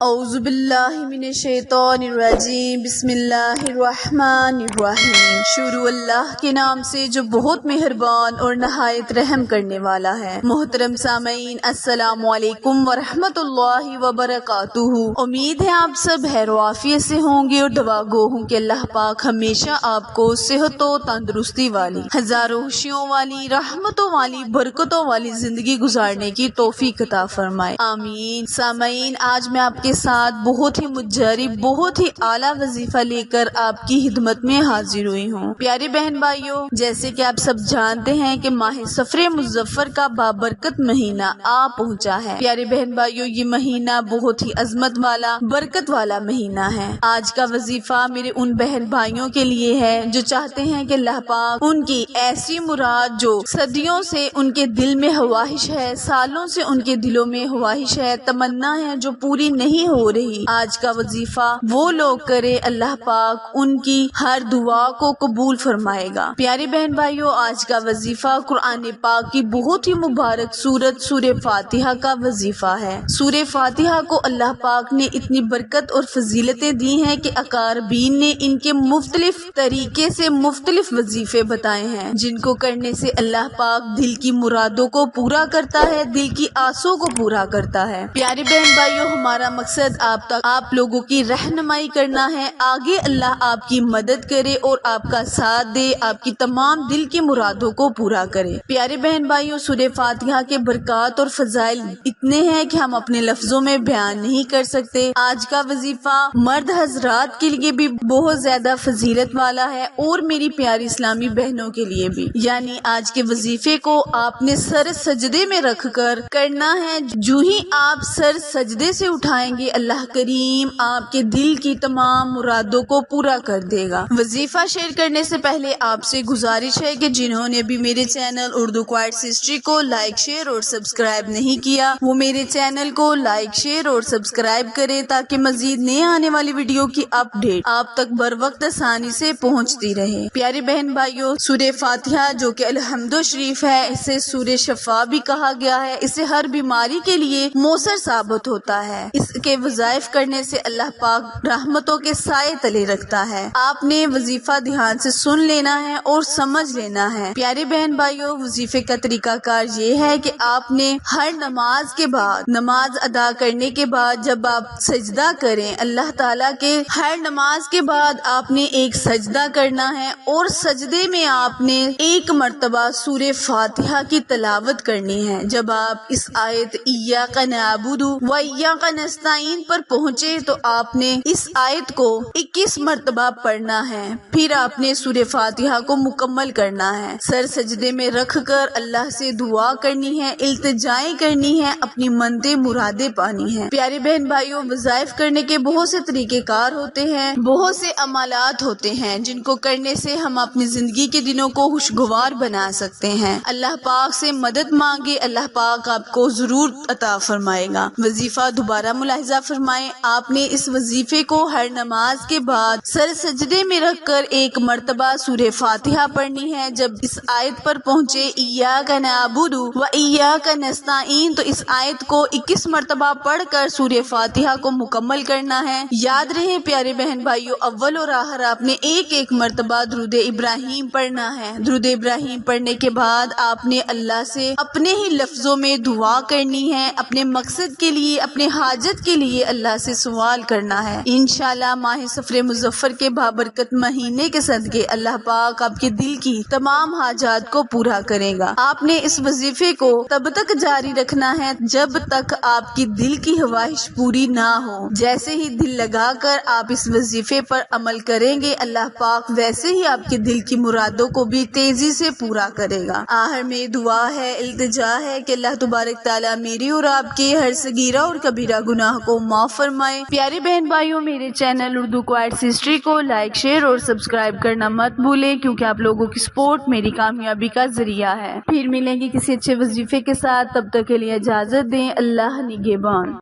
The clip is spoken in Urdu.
اعوذ باللہ من الشیطان الرجیم بسم اللہ الرحمن الرحیم۔ شروع اللہ کے نام سے جو بہت مہربان اور نہایت رحم کرنے والا ہے۔ محترم سامعین، السلام علیکم ورحمۃ اللہ وبرکاتہ۔ امید ہے آپ سب خیر و عافیت سے ہوں گے اور دعا گو ہوں کہ اللہ پاک ہمیشہ آپ کو صحت و تندرستی والی، ہزاروں خوشیوں والی، رحمتوں والی، برکتوں والی زندگی گزارنے کی توفیق عطا فرمائے، آمین۔ سامعین، آج میں آپ کے ساتھ بہت ہی مجرب، بہت ہی اعلیٰ وظیفہ لے کر آپ کی خدمت میں حاضر ہوئی ہوں۔ پیارے بہن بھائیوں، جیسے کہ آپ سب جانتے ہیں کہ ماہ سفر مظفر کا بابرکت مہینہ آ پہنچا ہے۔ پیارے بہن بھائیوں، یہ مہینہ بہت ہی عظمت والا، برکت والا مہینہ ہے۔ آج کا وظیفہ میرے ان بہن بھائیوں کے لیے ہے جو چاہتے ہیں کہ اللہ پاک ان کی ایسی مراد جو صدیوں سے ان کے دل میں خواہش ہے، سالوں سے ان کے دلوں میں خواہش ہے، تمنا ہے، جو پوری نہیں ہو رہی، آج کا وظیفہ وہ لوگ کرے، اللہ پاک ان کی ہر دعا کو قبول فرمائے گا۔ پیارے بہن بھائیوں، آج کا وظیفہ قرآن پاک کی بہت ہی مبارک سورت سورہ فاتحہ کا وظیفہ ہے۔ سورہ فاتحہ کو اللہ پاک نے اتنی برکت اور فضیلتیں دی ہیں کہ اقاربین نے ان کے مختلف طریقے سے مختلف وظیفے بتائے ہیں، جن کو کرنے سے اللہ پاک دل کی مرادوں کو پورا کرتا ہے، دل کی آسوں کو پورا کرتا ہے۔ پیارے بہن بھائیوں، ہمارا مقصد آپ تک آپ لوگوں کی رہنمائی کرنا ہے، آگے اللہ آپ کی مدد کرے اور آپ کا ساتھ دے، آپ کی تمام دل کی مرادوں کو پورا کرے۔ پیارے بہن بھائیوں، سورہ فاتحہ کے برکات اور فضائل اتنے ہیں کہ ہم اپنے لفظوں میں بیان نہیں کر سکتے۔ آج کا وظیفہ مرد حضرات کے لیے بھی بہت زیادہ فضیلت والا ہے اور میری پیاری اسلامی بہنوں کے لیے بھی، یعنی آج کے وظیفے کو آپ نے سر سجدے میں رکھ کر کرنا ہے۔ جو ہی آپ سر سجدے سے اٹھائیں گے، اللہ کریم آپ کے دل کی تمام مرادوں کو پورا کر دے گا۔ وظیفہ شیئر کرنے سے پہلے آپ سے گزارش ہے کہ جنہوں نے بھی میرے چینل اردو کوائٹس ہسٹری کو لائک، شیئر اور سبسکرائب نہیں کیا، وہ میرے چینل کو لائک، شیئر اور سبسکرائب کرے تاکہ مزید نئے آنے والی ویڈیو کی اپ ڈیٹ آپ تک بر وقت آسانی سے پہنچتی رہے۔ پیارے بہن بھائیوں، سورہ فاتحہ جو کہ الحمد شریف ہے، اسے سورہ شفا بھی کہا گیا ہے، اسے ہر بیماری کے لیے موثر ثابت ہوتا ہے۔ اس کے وظائف کرنے سے اللہ پاک رحمتوں کے سائے تلے رکھتا ہے۔ آپ نے وظیفہ دھیان سے سن لینا ہے اور سمجھ لینا ہے۔ پیارے بہن بھائیوں، وظیفے کا طریقہ کار یہ ہے کہ آپ نے ہر نماز کے بعد، نماز ادا کرنے کے بعد جب آپ سجدہ کریں، اللہ تعالیٰ کے ہر نماز کے بعد آپ نے ایک سجدہ کرنا ہے اور سجدے میں آپ نے ایک مرتبہ سورہ فاتحہ کی تلاوت کرنی ہے۔ جب آپ اس آیت ایاک نعبد و ایاک نستعین پر پہنچے تو آپ نے اس آیت کو 21 مرتبہ پڑھنا ہے، پھر آپ نے سورہ فاتحہ کو مکمل کرنا ہے۔ سر سجدے میں رکھ کر اللہ سے دعا کرنی ہے، التجائیں کرنی ہے، اپنی منتیں مرادیں پانی ہیں۔ پیارے بہن بھائیوں، وظائف کرنے کے بہت سے طریقے کار ہوتے ہیں، بہت سے عملات ہوتے ہیں جن کو کرنے سے ہم اپنی زندگی کے دنوں کو خوشگوار بنا سکتے ہیں۔ اللہ پاک سے مدد مانگے، اللہ پاک آپ کو ضرور عطا فرمائے گا۔ وظیفہ دوبارہ ملاحظہ فرمائیں، آپ نے اس وظیفے کو ہر نماز کے بعد سر سجدے میں رکھ کر ایک مرتبہ سورہ فاتحہ پڑھنی ہے۔ جب اس آیت پر پہنچے ایاک نعبد و ایاک نستعین تو اس آیت کو 21 مرتبہ پڑھ کر سورہ فاتحہ کو مکمل کرنا ہے۔ یاد رہے پیارے بہن بھائیوں، اول اور آخر آپ نے ایک ایک مرتبہ درود ابراہیم پڑھنا ہے۔ درود ابراہیم پڑھنے کے بعد آپ نے اللہ سے اپنے ہی لفظوں میں دعا کرنی ہے، اپنے مقصد کے لیے، اپنے حاجت کے لیے اللہ سے سوال کرنا ہے۔ انشاءاللہ ماہ سفر مظفر کے بابرکت مہینے کے صدقے اللہ پاک آپ کے دل کی تمام حاجات کو پورا کرے گا۔ آپ نے اس وظیفے کو تب تک جاری رکھنا ہے جب تک آپ کی دل کی خواہش پوری نہ ہو۔ جیسے ہی دل لگا کر آپ اس وظیفے پر عمل کریں گے، اللہ پاک ویسے ہی آپ کے دل کی مرادوں کو بھی تیزی سے پورا کرے گا۔ آخر میں دعا ہے، التجا ہے کہ اللہ تبارک تعالیٰ میری اور آپ کے ہر صغیرہ اور کبیرہ گناہ کو معاف فرمائے۔ پیارے بہن بھائیوں، میرے چینل اردو کوائٹس ہسٹری کو لائک، شیئر اور سبسکرائب کرنا مت بھولیں، کیونکہ آپ لوگوں کی سپورٹ میری کامیابی کا ذریعہ ہے۔ پھر ملیں گے کسی اچھے وظیفے کے ساتھ، تب تک کے لیے اجازت دیں۔ اللہ نگہبان۔